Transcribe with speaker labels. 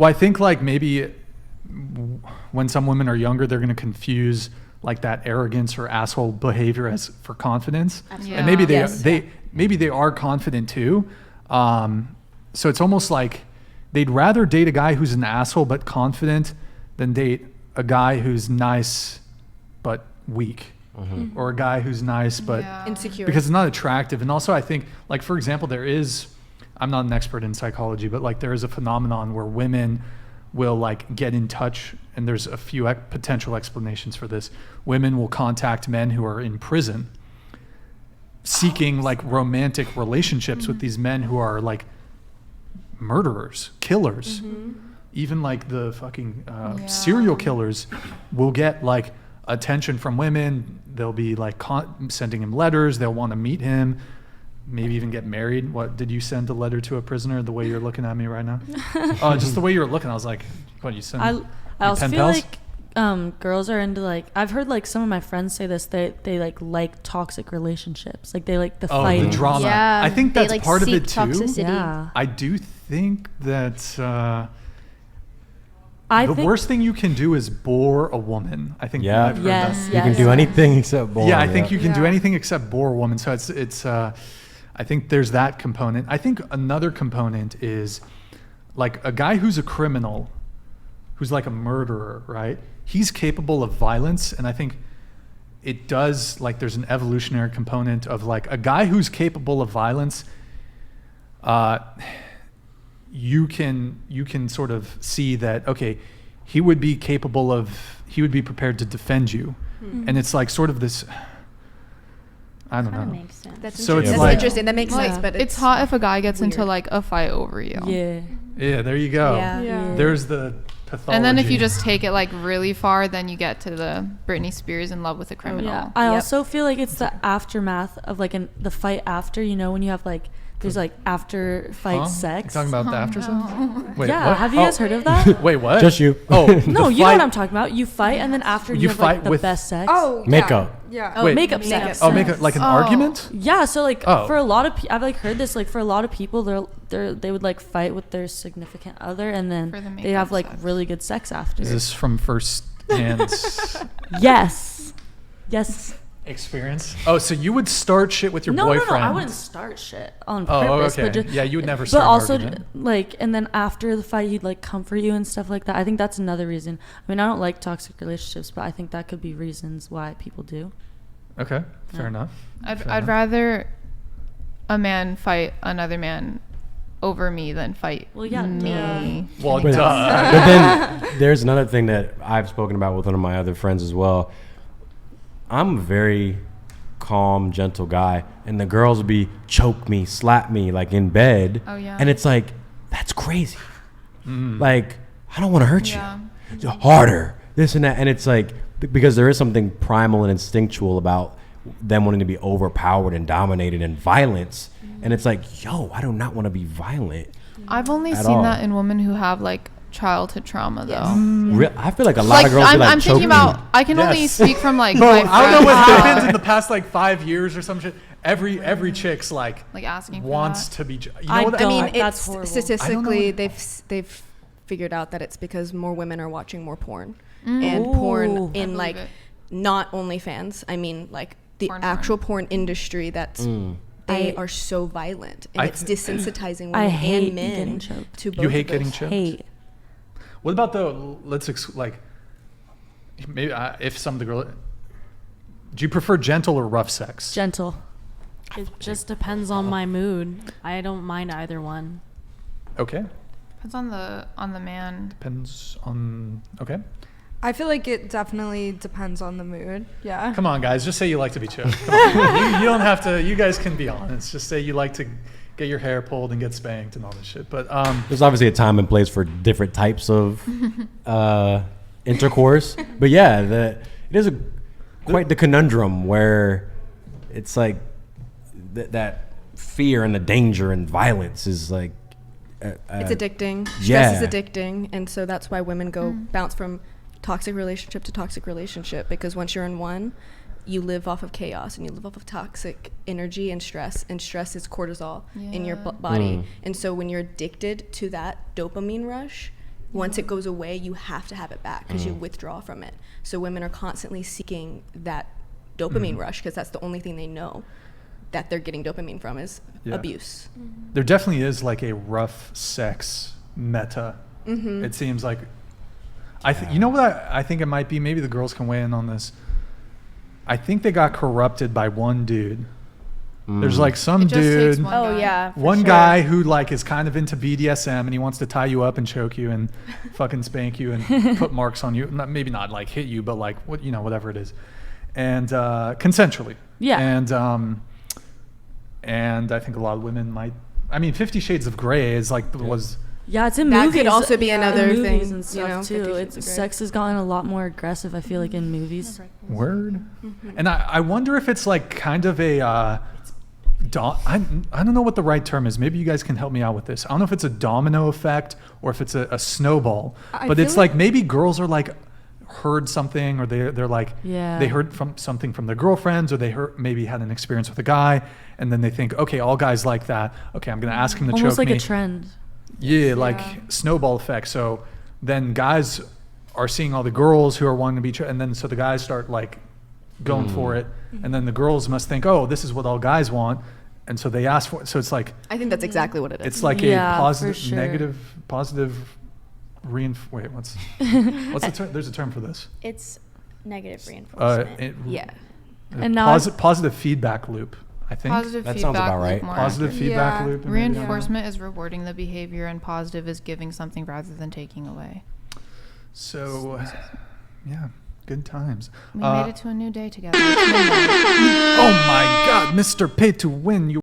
Speaker 1: Well, I think like maybe when some women are younger, they're going to confuse like that arrogance or asshole behavior as for confidence.
Speaker 2: Absolutely.
Speaker 1: And maybe
Speaker 2: Yes.
Speaker 1: maybe they are confident too. So it's almost like they'd rather date a guy who's an asshole but confident than date a guy who's nice but weak, or a guy who's nice but
Speaker 2: insecure,
Speaker 1: because it's not attractive. And also I think, like, for example, I'm not an expert in psychology, but like there is a phenomenon where women will like get in touch, and there's a few potential explanations for this. Women will contact men who are in prison seeking like romantic relationships with these men who are like murderers, killers. Even like the fucking serial killers will get like attention from women. They'll be like sending him letters. They'll want to meet him, maybe even get married. What did you send a letter to a prisoner? The way you're looking at me right now, just the way you were looking. I was like, what you send?
Speaker 3: I also feel like girls are into like, I've heard like some of my friends say this, they like toxic relationships, like they like the fighting,
Speaker 1: the drama.
Speaker 2: Yeah,
Speaker 1: I think that's
Speaker 2: they, like,
Speaker 1: part of
Speaker 2: seek
Speaker 1: it too.
Speaker 2: toxicity.
Speaker 3: Yeah.
Speaker 1: I do think that
Speaker 3: I
Speaker 1: the
Speaker 3: think
Speaker 1: worst thing you can do is bore a woman. I think
Speaker 4: Yeah.
Speaker 1: I've heard
Speaker 3: Yes,
Speaker 1: that.
Speaker 4: You can do anything except bore.
Speaker 1: Yeah, I think you can do
Speaker 5: Yeah.
Speaker 1: anything except bore a woman. So it's I think there's that component. I think another component is like a guy who's a criminal, who's like a murderer, right? He's capable of violence, and I think it does, like, there's an evolutionary component of like a guy who's capable of violence. You can sort of see that, okay, he would be prepared to defend you. And it's like sort of this, I don't know.
Speaker 2: Makes sense.
Speaker 5: That's
Speaker 1: So it's
Speaker 5: interesting.
Speaker 1: like-
Speaker 5: Interesting. That makes sense, but
Speaker 6: It's hot if a guy gets into
Speaker 5: weird.
Speaker 6: like a fight over you.
Speaker 1: Yeah, there you go.
Speaker 5: Yeah.
Speaker 1: There's the pathology.
Speaker 6: And then if you just take it like really far, then you get to the Britney Spears in love with a criminal.
Speaker 3: Yeah, I also feel like it's the aftermath of like the fight after, you know, when you have like, there's like after fight sex.
Speaker 1: You talking about the after sex? Wait,
Speaker 3: Yeah,
Speaker 1: what?
Speaker 3: have you guys heard of that?
Speaker 1: Wait, what?
Speaker 4: Just you.
Speaker 1: Oh,
Speaker 3: No,
Speaker 1: the
Speaker 3: you know
Speaker 1: fight-
Speaker 3: what I'm talking about. You fight and then after
Speaker 1: You
Speaker 3: you have
Speaker 1: fight
Speaker 3: like the
Speaker 1: with-
Speaker 3: best sex.
Speaker 5: Oh,
Speaker 4: Makeup.
Speaker 5: Yeah.
Speaker 3: Oh,
Speaker 1: Wait.
Speaker 3: makeup
Speaker 5: Makeup
Speaker 3: sex.
Speaker 1: Oh, make it like an argument?
Speaker 3: Yeah, so like
Speaker 1: Oh.
Speaker 3: for a lot of I've like heard this, like for a lot of people they would like fight with their significant other and
Speaker 6: For the
Speaker 3: then they
Speaker 6: makeup
Speaker 3: have like
Speaker 6: sex.
Speaker 3: really good sex after.
Speaker 1: Is this from first hand
Speaker 3: Yes.
Speaker 1: experience? Oh, so you would start shit with your
Speaker 3: No,
Speaker 1: boyfriend?
Speaker 3: I wouldn't start shit on
Speaker 1: Oh,
Speaker 3: purpose.
Speaker 1: okay.
Speaker 3: But just,
Speaker 1: Yeah, you would never
Speaker 3: But
Speaker 1: start an
Speaker 3: also,
Speaker 1: argument.
Speaker 3: like, and then after the fight, he'd like comfort you and stuff like that. I think that's another reason. I mean, I don't like toxic relationships, but I think that could be reasons why people do.
Speaker 1: Okay, fair
Speaker 3: Yeah.
Speaker 1: enough.
Speaker 6: I'd rather a man fight another man over me than fight
Speaker 3: Well, yeah,
Speaker 6: me.
Speaker 1: Well,
Speaker 4: But,
Speaker 1: duh.
Speaker 4: but then there's another thing that I've spoken about with one of my other friends as well. I'm a very calm, gentle guy, and the girls would be choke me, slap me like in bed.
Speaker 6: Oh, yeah.
Speaker 4: And it's like, that's crazy. Like, I don't want to hurt
Speaker 6: Yeah.
Speaker 4: you. Harder, this and that. And it's like, because there is something primal and instinctual about them wanting to be overpowered and dominated and violence. And it's like, yo, I do not want to be violent.
Speaker 6: I've only
Speaker 4: At
Speaker 6: seen
Speaker 4: all.
Speaker 6: that in women who have like childhood trauma though.
Speaker 4: I feel like a lot
Speaker 6: Like
Speaker 4: of girls be like,
Speaker 6: I'm
Speaker 4: choke
Speaker 6: thinking
Speaker 4: me.
Speaker 6: about. I can only
Speaker 1: Yes.
Speaker 6: speak from like
Speaker 1: Bro,
Speaker 6: my
Speaker 1: I don't know what
Speaker 6: friends.
Speaker 1: happens in the past like 5 years or some shit. Every chick's like
Speaker 6: asking for
Speaker 1: wants
Speaker 6: that.
Speaker 1: to be. You know
Speaker 3: I
Speaker 1: what?
Speaker 5: I mean,
Speaker 3: Don't. That's
Speaker 5: it's
Speaker 3: horrible.
Speaker 5: statistically
Speaker 1: I don't
Speaker 5: they've figured out that it's because more women are watching more porn
Speaker 3: Ooh.
Speaker 5: and porn
Speaker 3: I
Speaker 5: in
Speaker 6: believe
Speaker 5: like
Speaker 6: it.
Speaker 5: not OnlyFans. I mean, like the
Speaker 6: Porn.
Speaker 5: actual porn industry. That's they are so violent, and it's desensitizing women
Speaker 3: I hate
Speaker 5: and men
Speaker 3: getting choked.
Speaker 5: to both.
Speaker 1: You hate
Speaker 5: of those.
Speaker 1: getting choked?
Speaker 3: Hate.
Speaker 1: What about the like maybe if some of the girl. Do you prefer gentle or rough sex?
Speaker 3: Gentle.
Speaker 7: It just depends on my mood. I don't mind either one.
Speaker 1: Okay,
Speaker 6: Depends on the man.
Speaker 1: depends on. Okay,
Speaker 8: I feel like it definitely depends on the mood. Yeah.
Speaker 1: come on, guys, just say you like to be choked. Come on. you don't have to. You guys can be honest. Just say you like to get your hair pulled and get spanked and all this shit. But
Speaker 4: There's obviously a time and place for different types of intercourse. But yeah, it is quite the conundrum where it's like that fear and the danger and violence is like
Speaker 5: It's addicting. Stress
Speaker 4: yeah.
Speaker 5: is addicting, and so that's why women go bounce from toxic relationship to toxic relationship, because once you're in one, you live off of chaos and you live off of toxic energy and stress is cortisol in your body. And so when you're addicted to that dopamine rush, Once it goes away, you have to have it back because you
Speaker 4: Mm.
Speaker 5: withdraw from it. So women are constantly seeking that dopamine
Speaker 1: Mhm.
Speaker 5: rush because that's the only thing they know that they're getting dopamine from is
Speaker 1: Yeah.
Speaker 5: abuse.
Speaker 1: There definitely is like a rough sex meta.
Speaker 5: Mm-hmm.
Speaker 1: It seems like you know what I think it might be. Maybe the girls can weigh in on this. I think they got corrupted by one dude. There's
Speaker 4: Mm.
Speaker 1: like some
Speaker 6: It just takes
Speaker 1: dude,
Speaker 6: one
Speaker 8: Oh
Speaker 6: guy.
Speaker 8: yeah. for
Speaker 1: one
Speaker 8: sure.
Speaker 1: guy who like is kind of into BDSM and he wants to tie you up and choke you and fucking spank you and put marks on you. Maybe not like hit you, but like what whatever it is, and consensually.
Speaker 3: Yeah.
Speaker 1: And I think a lot of women might. I mean, 50 Shades of Grey is like was.
Speaker 3: Yeah, it's in
Speaker 5: That
Speaker 3: movies.
Speaker 5: could also be
Speaker 3: in
Speaker 5: another
Speaker 3: movies
Speaker 5: thing,
Speaker 3: and
Speaker 5: you
Speaker 3: stuff
Speaker 5: know,
Speaker 3: too.
Speaker 5: 50
Speaker 3: It's
Speaker 5: Shades of Grey.
Speaker 3: sex has gotten a lot more aggressive. I feel like in movies.
Speaker 1: Word. And I wonder if it's like kind of a I don't know what the right term is. Maybe you guys can help me out with this. I don't know if it's a domino effect or if it's a snowball.
Speaker 5: I
Speaker 1: But
Speaker 5: feel
Speaker 1: it's like maybe girls are like heard something or they're like
Speaker 3: Yeah.
Speaker 1: they heard from something from their girlfriends or they maybe had an experience with a guy and then they think, okay, all guys like that. Okay, I'm gonna ask him to
Speaker 3: Almost
Speaker 1: choke
Speaker 3: like
Speaker 1: me.
Speaker 3: a trend.
Speaker 1: Yeah, like
Speaker 6: Yeah.
Speaker 1: snowball effect. So then guys are seeing all the girls who are wanting to be, and then so the guys start like going for it, and then the girls must think, oh, this is what all guys want, and so they ask for it. So it's like
Speaker 5: I think that's exactly what it is.
Speaker 1: it's like
Speaker 3: Yeah,
Speaker 1: a
Speaker 3: for
Speaker 1: positive,
Speaker 3: sure.
Speaker 1: negative, positive. Wait, what's the term? There's a term for this.
Speaker 2: It's negative reinforcement.
Speaker 5: yeah.
Speaker 3: And now
Speaker 1: Positive feedback loop. I think
Speaker 6: Positive
Speaker 4: That
Speaker 6: feedback
Speaker 4: sounds about
Speaker 6: loop
Speaker 4: right.
Speaker 6: more
Speaker 1: positive
Speaker 6: accurate.
Speaker 1: feedback
Speaker 8: Yeah.
Speaker 1: loop. maybe.
Speaker 6: Reinforcement is rewarding the behavior, and positive is giving something rather than taking away.
Speaker 1: So, yeah, good times.
Speaker 6: We made it to a new day together. It's midnight.
Speaker 1: Oh my God, Mr. Pay to Win, you